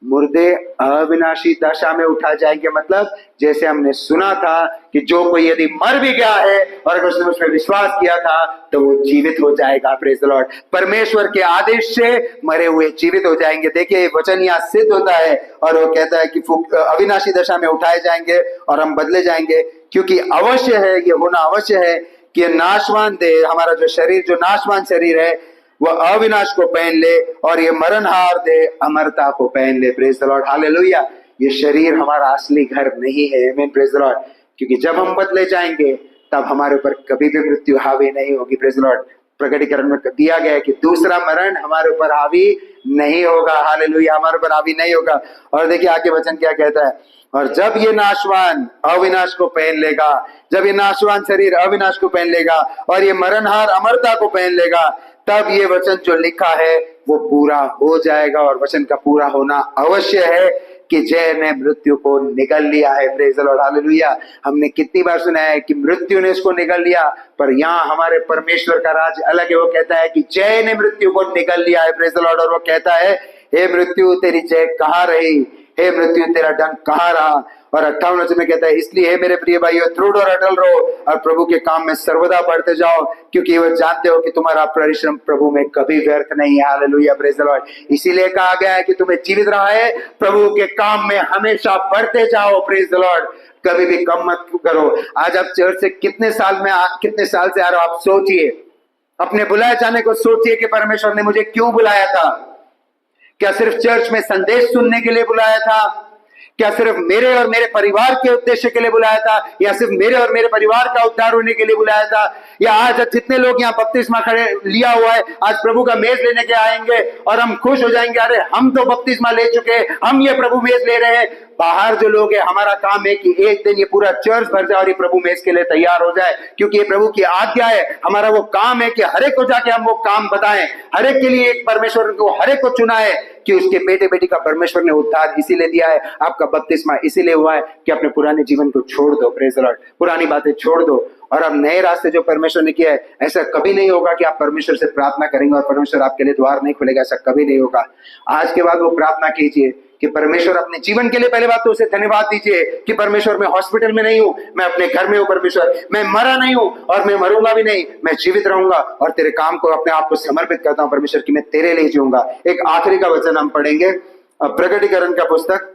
मुर्दे अविनाशी दशा में उठा जाएंगे, मतलब जैसे हमने सुना था कि जो कोई यदि मर भी गया है और अगर उसने उसमें विश्वास किया था तो वो जीवित हो जाएगा। Praise the Lord. परमेश्वर के आदेश से मरे हुए जीवित हो जाएंगे। देखिए, वचन यहाँ सिद्ध होता है और वो कहता है कि अविनाशी दशा में उठाए जाएंगे और हम बदले जाएंगे, क्योंकि अवश्य है, ये होना अवश्य है कि नाशवान देह, हमारा जो शरीर, जो नाशवान शरीर है, वह अविनाश को पहन ले और ये मरणहार दे अमरता को पहन ले। Praise the Lord. हालेलुया। ये शरीर हमारा असली घर नहीं है। आमीन। Praise the Lord. क्योंकि जब हम बदले जाएंगे तब हमारे ऊपर कभी भी मृत्यु हावी नहीं होगी। Praise the Lord. प्रकटीकरण में दिया गया है कि दूसरा मरण हमारे ऊपर हावी नहीं होगा। हालेलुया। हमारे ऊपर हावी नहीं होगा। और देखिए आगे वचन क्या कहता है। और जब ये नाशवान अविनाश को पहन लेगा, जब ये नाशवान शरीर अविनाश को पहन लेगा और ये मरणहार अमरता को पहन लेगा, तब ये वचन जो लिखा है वो पूरा हो जाएगा। और वचन का पूरा होना अवश्य है कि जय ने मृत्यु को निगल लिया है। Praise the Lord. हालेलुया। हमने कितनी बार सुना है कि मृत्यु ने इसको निगल लिया, पर यहाँ हमारे परमेश्वर का राज अलग है। वो कहता है कि जय ने मृत्यु को निगल लिया है। Praise the Lord. और वो कहता है, हे मृत्यु तेरी जय कहाँ रही, हे मृत्यु तेरा डंक कहाँ रहा। और 58 वचन में कहता है, इसलिए हे मेरे प्रिय भाइयों, दृढ़ और अटल रहो और प्रभु के काम में सर्वदा बढ़ते जाओ, क्योंकि वह जानते हो कि तुम्हारा परिश्रम प्रभु में कभी व्यर्थ नहीं है। Hallelujah, praise the Lord. इसीलिए कहा गया है कि तुम्हें जीवित रहा है, प्रभु के काम में हमेशा बढ़ते जाओ। Praise the Lord. कभी भी कम मत करो। आज आप चर्च से कितने साल से आ रहे हो, आप सोचिए, अपने बुलाए जाने को सोचिए कि परमेश्वर ने मुझे क्यों बुलाया था। क्या सिर्फ चर्च में संदेश सुनने के लिए बुलाया था? क्या सिर्फ मेरे और मेरे परिवार के उद्देश्य के लिए बुलाया था? या सिर्फ मेरे और मेरे परिवार का उद्धार होने के लिए बुलाया था? या आज जितने लोग यहाँ बपतिस्मा खड़े लिया हुआ है, आज प्रभु का मेज लेने के आएंगे और हम खुश हो जाएंगे, अरे हम तो बपतिस्मा ले चुके, हम ये प्रभु मेज ले रहे हैं। बाहर जो लोग है, हमारा काम है कि एक दिन ये पूरा चर्च भर जाए और ये प्रभु मेज के लिए तैयार हो जाए, क्योंकि ये प्रभु की आज्ञा है। हमारा वो काम है कि हर एक को जाके हम वो काम बताएं। हर एक के लिए एक परमेश्वर को हर एक को चुना है कि उसके बेटे बेटी का परमेश्वर ने उद्धार इसीलिए दिया है। आपका बपतिस्मा इसीलिए हुआ है कि अपने पुराने जीवन को छोड़ दो। Praise the Lord. पुरानी बातें छोड़ दो और अब नए रास्ते जो परमेश्वर ने किया है, ऐसा कभी नहीं होगा कि आप परमेश्वर से प्रार्थना करेंगे और परमेश्वर आपके लिए द्वार नहीं खुलेगा। ऐसा कभी नहीं होगा। आज के बाद वो प्रार्थना कीजिए कि परमेश्वर अपने जीवन के लिए पहले बात तो उसे धन्यवाद दीजिए कि परमेश्वर मैं हॉस्पिटल में नहीं हूं, मैं अपने घर में हूं। परमेश्वर मैं मरा नहीं हूं और मैं मरूंगा भी नहीं, मैं जीवित रहूंगा और तेरे काम को अपने आप को समर्पित करता हूं परमेश्वर की मैं तेरे लिए जीऊंगा। एक आखिरी का वचन हम पढ़ेंगे, प्रकटीकरण का पुस्तक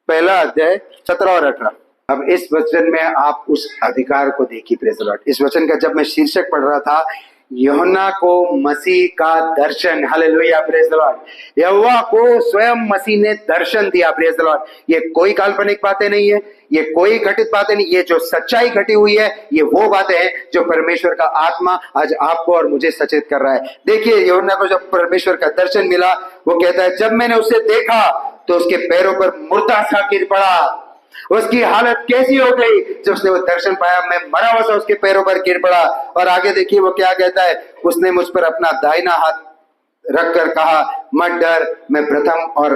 1 अध्याय 17 और 18। अब इस वचन में आप उस अधिकार को देखिए। Praise the Lord. इस वचन का जब मैं शीर्षक पढ़ रहा था, यूहन्ना को मसीह का दर्शन। Hallelujah, praise the Lord. Yahova को स्वयं मसीह ने दर्शन दिया। Praise the Lord. ये कोई काल्पनिक बातें नहीं है, ये कोई घटित बातें नहीं, ये जो सच्चाई घटी हुई है, ये वो बातें हैं जो परमेश्वर का आत्मा आज आपको और मुझे सचेत कर रहा है। देखिए, यूहन्ना को जब परमेश्वर का दर्शन मिला, वो कहता है, जब मैंने उसे देखा तो उसके पैरों पर मुर्दा सा गिर पड़ा। उसकी हालत कैसी हो गई जब उसने वो दर्शन पाया? मैं मरा हुआ सा उसके पैरों पर गिर पड़ा। और आगे देखिए वो क्या कहता है, उसने मुझ पर अपना दाहिना हाथ रखकर कहा, मत डर, मैं प्रथम और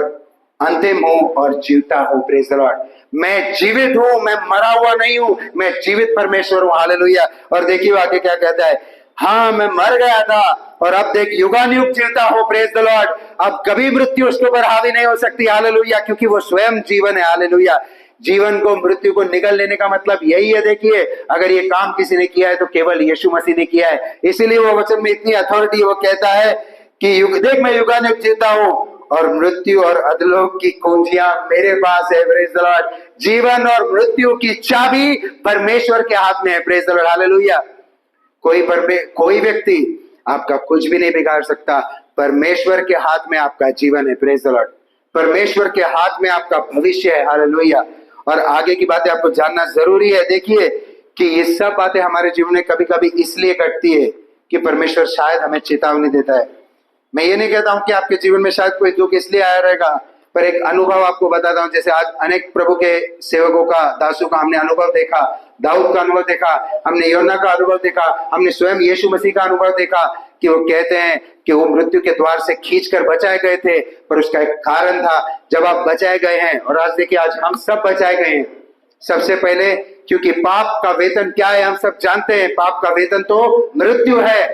अंतिम हूं और जीवता हूं। Praise the Lord. मैं जीवित हूं, मैं मरा हुआ नहीं हूं, मैं जीवित परमेश्वर हूं। हालेलुया। और देखिए आगे क्या कहता है, हाँ मैं मर गया था और अब देख युगानुयुग जीवता हो। Praise the Lord. अब कभी मृत्यु उसके ऊपर हावी नहीं हो सकती। हालेलुया। क्योंकि वो स्वयं जीवन है। हालेलुया। जीवन को मृत्यु को निगल लेने का मतलब यही है। देखिए, अगर ये काम किसी ने किया है तो केवल यीशु मसीह ने किया है। इसीलिए वो वचन में इतनी अथॉरिटी, वो कहता है कि देख मैं युगानुयुग जीता हूं और मृत्यु और अधोलोक की कुंजियां मेरे पास है। Praise the Lord. जीवन और मृत्यु की चाबी परमेश्वर के हाथ में है। Praise the Lord. हालेलुया। कोई व्यक्ति आपका कुछ भी नहीं बिगाड़ सकता। परमेश्वर के हाथ में आपका जीवन है। Praise the Lord. परमेश्वर के हाथ में आपका भविष्य है। हालेलुया। और आगे की बातें आपको जानना जरूरी है। देखिए कि ये सब बातें हमारे जीवन में कभी कभी इसलिए घटती है कि परमेश्वर शायद हमें चेतावनी देता है। मैं ये नहीं कहता हूं कि आपके जीवन में शायद कोई दुख इसलिए आया रहेगा, पर एक अनुभव आपको बताता हूं। जैसे आज अनेक प्रभु के सेवकों का, दासों का हमने अनुभव देखा। दाऊद का अनुभव देखा, हमने यूहन्ना का अनुभव देखा, हमने स्वयं यीशु मसीह का अनुभव देखा कि वो कहते हैं कि वो मृत्यु के द्वार से खींचकर बचाए गए थे, पर उसका एक कारण था। जब आप बचाए गए हैं, और आज देखिए आज हम सब बचाए गए हैं, सबसे पहले क्योंकि पाप का वेतन क्या है हम सब जानते हैं। पाप का वेतन तो मृत्यु है,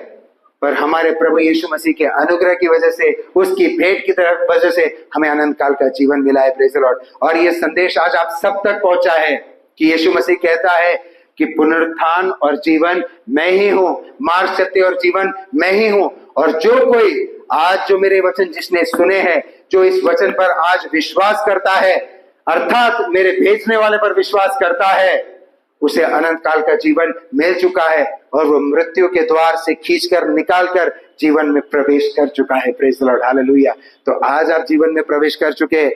पर हमारे प्रभु यीशु मसीह के अनुग्रह की वजह से, उसकी भेंट की तरफ वजह से हमें अनंत काल का जीवन मिला है। Praise the Lord. और ये संदेश आज आप सब तक पहुंचा है कि यीशु मसीह कहता है कि पुनरुत्थान और जीवन मैं ही हूं, मार्ग, सत्य और जीवन मैं ही हूं। और जो कोई आज जो मेरे वचन जिसने सुने हैं, जो इस वचन पर आज विश्वास करता है, अर्थात मेरे भेजने वाले पर विश्वास करता है, उसे अनंत काल का जीवन मिल चुका है और वो मृत्यु के द्वार से खींचकर निकालकर जीवन में प्रवेश कर चुका है। Praise the Lord. हालेलुया। तो आज आप जीवन में प्रवेश कर चुके हैं।